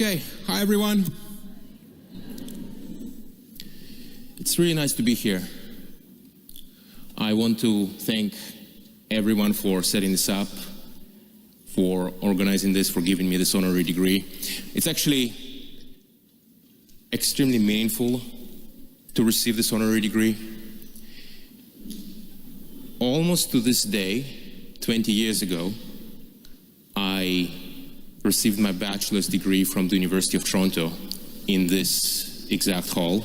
Okay, hi everyone. It's really nice to be here. I want to thank everyone for setting this up, for organizing this, for giving me this honorary degree. It's actually extremely meaningful to receive this honorary degree. Almost to this day, 20 years ago, I received my bachelor's degree from the University of Toronto in this exact hall.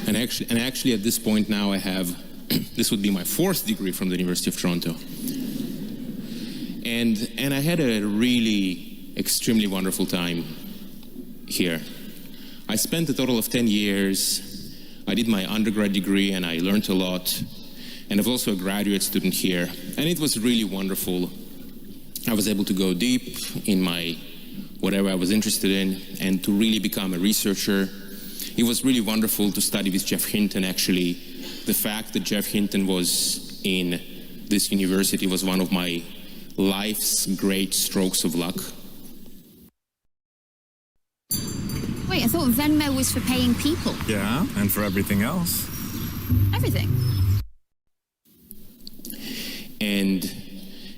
And actually at this point now I have, this would be my fourth degree from the University of Toronto. And I had a really extremely wonderful time here. I spent a total of 10 years. I did my undergrad degree and I learned a lot. And I was also a graduate student here. And it was really wonderful. I was able to go deep in my whatever I was interested in and to really become a researcher. It was really wonderful to study with Jeff Hinton. Actually, the fact that Jeff Hinton was in this university was one of my life's great strokes of luck. Wait, I thought Venmo was for paying people. Yeah, and for everything else. Everything. And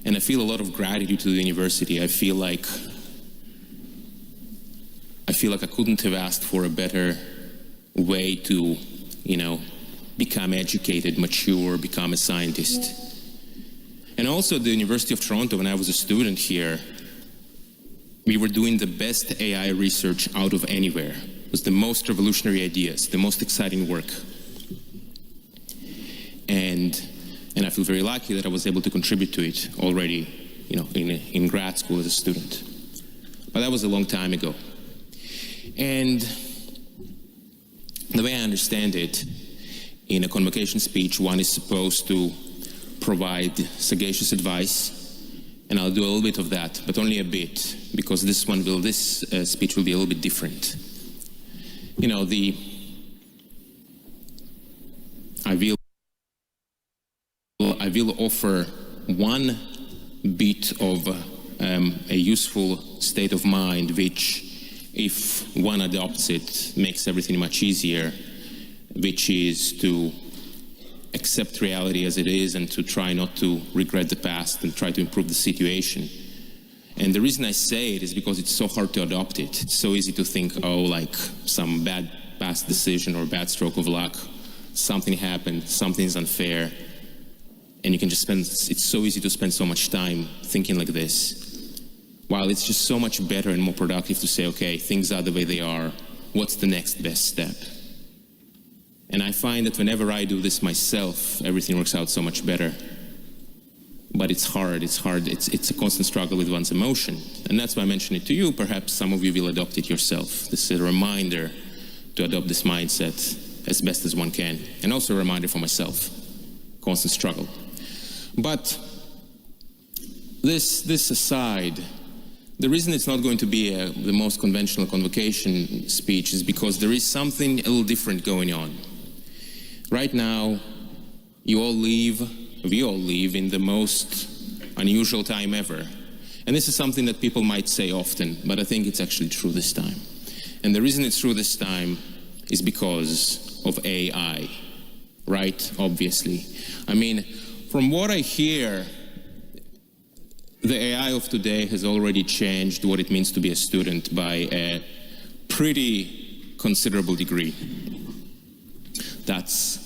I feel a lot of gratitude to the university. I feel like I couldn't have asked for a better way to, become educated, mature, become a scientist. And also at the University of Toronto, when I was a student here, we were doing the best AI research out of anywhere. It was the most revolutionary ideas, the most exciting work. And I feel very lucky that I was able to contribute to it already, in grad school as a student. But that was a long time ago. And the way I understand it, in a convocation speech, one is supposed to provide sagacious advice. And I'll do a little bit of that, but only a bit, because this speech will be a little bit different. I will offer one bit of a useful state of mind, which, if one adopts it, makes everything much easier, which is to accept reality as it is and to try not to regret the past and try to improve the situation. And the reason I say it is because it's so hard to adopt it. It's so easy to think, like some bad past decision or bad stroke of luck, something happened, something's unfair, and you can just it's so easy to spend so much time thinking like this. While it's just so much better and more productive to say, okay, things are the way they are, what's the next best step? And I find that whenever I do this myself, everything works out so much better. But it's hard, it's a constant struggle with one's emotion. And that's why I mention it to you. Perhaps some of you will adopt it yourself. This is a reminder to adopt this mindset as best as one can. And also a reminder for myself, constant struggle. But this aside, the reason it's not going to be the most conventional convocation speech is because there is something a little different going on. Right now, we all live in the most unusual time ever. And this is something that people might say often, but I think it's actually true this time. And the reason it's true this time is because of AI, right? Obviously. I mean, from what I hear, the AI of today has already changed what it means to be a student by a pretty considerable degree. That's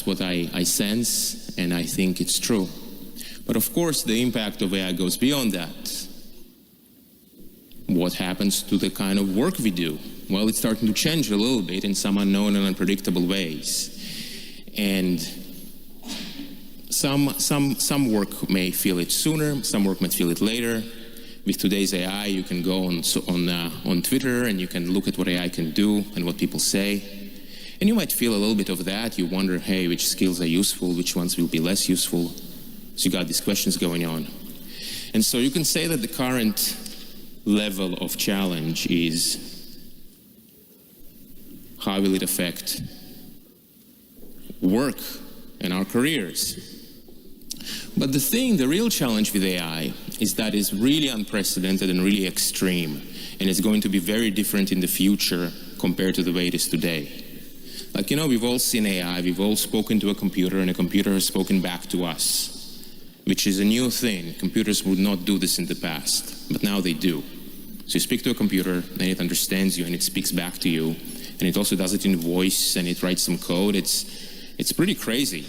what I sense, and I think it's true. But of course, the impact of AI goes beyond that. What happens to the kind of work we do? Well, it's starting to change a little bit in some unknown and unpredictable ways. And some work may feel it sooner, some work might feel it later. With today's AI, you can go on Twitter and you can look at what AI can do and what people say. And you might feel a little bit of that. You wonder, hey, which skills are useful, which ones will be less useful. So you got these questions going on. And so you can say that the current level of challenge is how will it affect work and our careers. But the real challenge with AI is that it's really unprecedented and really extreme, and it's going to be very different in the future compared to the way it is today. Like, we've all seen AI, we've all spoken to a computer, and a computer has spoken back to us, which is a new thing. Computers would not do this in the past, but now they do. So you speak to a computer, and it understands you, and it speaks back to you, and it also does it in voice, and it writes some code. It's pretty crazy.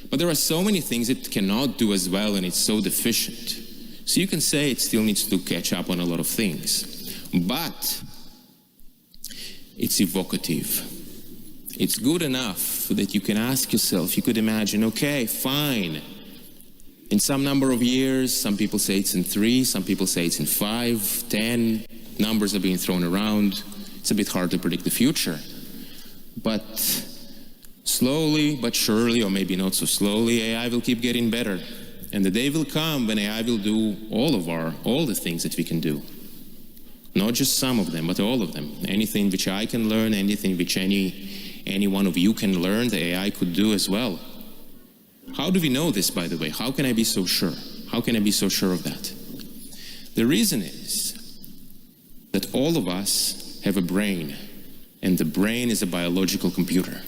But there are so many things it cannot do as well, and it's so deficient. So you can say it still needs to catch up on a lot of things. But it's evocative. It's good enough that you can ask yourself, you could imagine, okay, fine. In some number of years, some people say it's in 3, some people say it's in 5, 10. Numbers are being thrown around. It's a bit hard to predict the future. But slowly but surely, or maybe not so slowly, AI will keep getting better. And the day will come when AI will do all the things that we can do. Not just some of them, but all of them. Anything which I can learn, anything which any one of you can learn, the AI could do as well. How do we know this, by the way? How can I be so sure? How can I be so sure of that? The reason is that all of us have a brain, and the brain is a biological computer.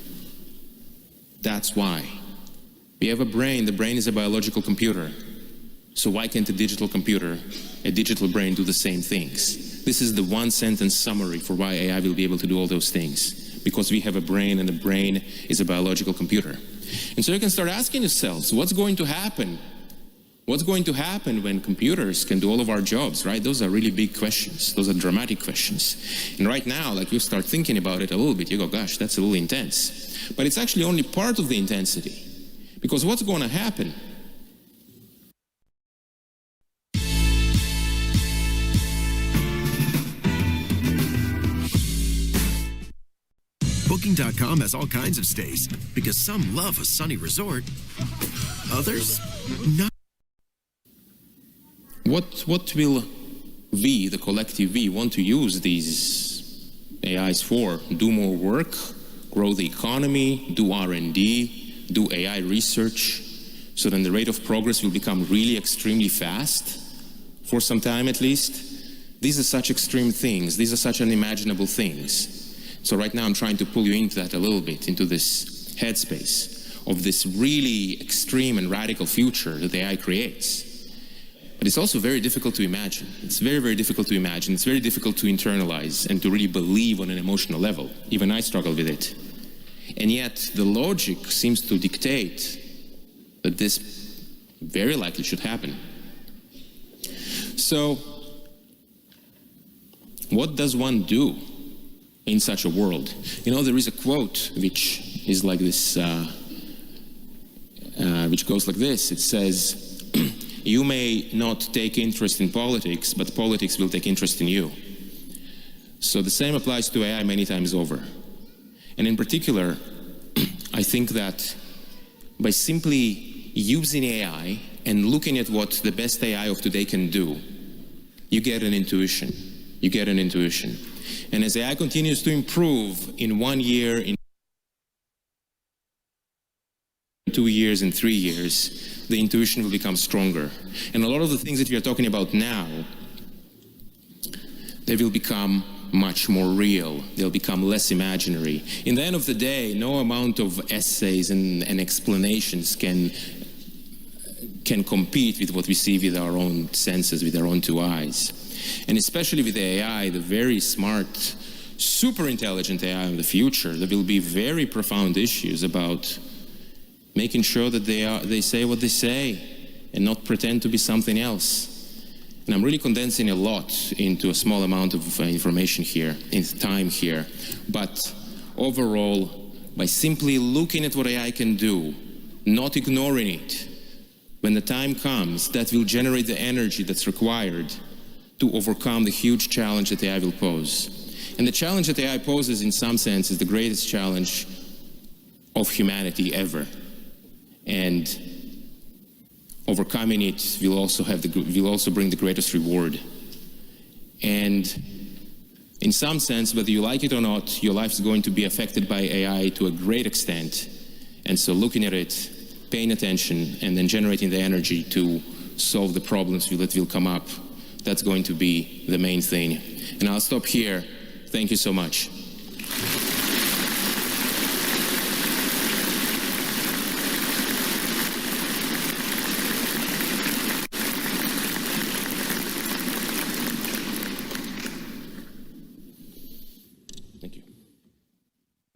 That's why. We have a brain, the brain is a biological computer. So why can't a digital computer, a digital brain, do the same things? This is the one-sentence summary for why AI will be able to do all those things. Because we have a brain, and the brain is a biological computer. And so you can start asking yourselves, what's going to happen? What's going to happen when computers can do all of our jobs, right? Those are really big questions. Those are dramatic questions. And right now, you start thinking about it a little bit, you go, gosh, that's a little intense. But it's actually only part of the intensity. Because what's going to happen? Booking.com has all kinds of stays, because some love a sunny resort, others not. What will we, the collective we, want to use these AIs for? Do more work, grow the economy, do R&D, do AI research, so then the rate of progress will become really extremely fast, for some time at least. These are such extreme things. These are such unimaginable things. So right now I'm trying to pull you into that a little bit, into this headspace of this really extreme and radical future that AI creates. But it's also very difficult to imagine. It's very, very difficult to imagine. It's very difficult to internalize and to really believe on an emotional level. Even I struggle with it. And yet the logic seems to dictate that this very likely should happen. So what does one do in such a world? There is a quote which is like this, which goes like this. It says, you may not take interest in politics, but politics will take interest in you. So the same applies to AI many times over. And in particular, I think that by simply using AI and looking at what the best AI of today can do, you get an intuition. You get an intuition. And as AI continues to improve in 1 year, in 2 years, in 3 years, the intuition will become stronger. And a lot of the things that we are talking about now, they will become much more real. They'll become less imaginary. In the end of the day, no amount of essays and explanations can compete with what we see with our own senses, with our own 2 eyes. And especially with AI, the very smart, super intelligent AI of the future, there will be very profound issues about making sure that they say what they say and not pretend to be something else. And I'm really condensing a lot into a small amount of information here, in time here. But overall, by simply looking at what AI can do, not ignoring it, when the time comes, that will generate the energy that's required to overcome the huge challenge that AI will pose. And the challenge that AI poses, in some sense, is the greatest challenge of humanity ever. And overcoming it will also bring the greatest reward. And in some sense, whether you like it or not, your life is going to be affected by AI to a great extent. And so looking at it, paying attention, and then generating the energy to solve the problems that will come up, that's going to be the main thing. And I'll stop here. Thank you so much.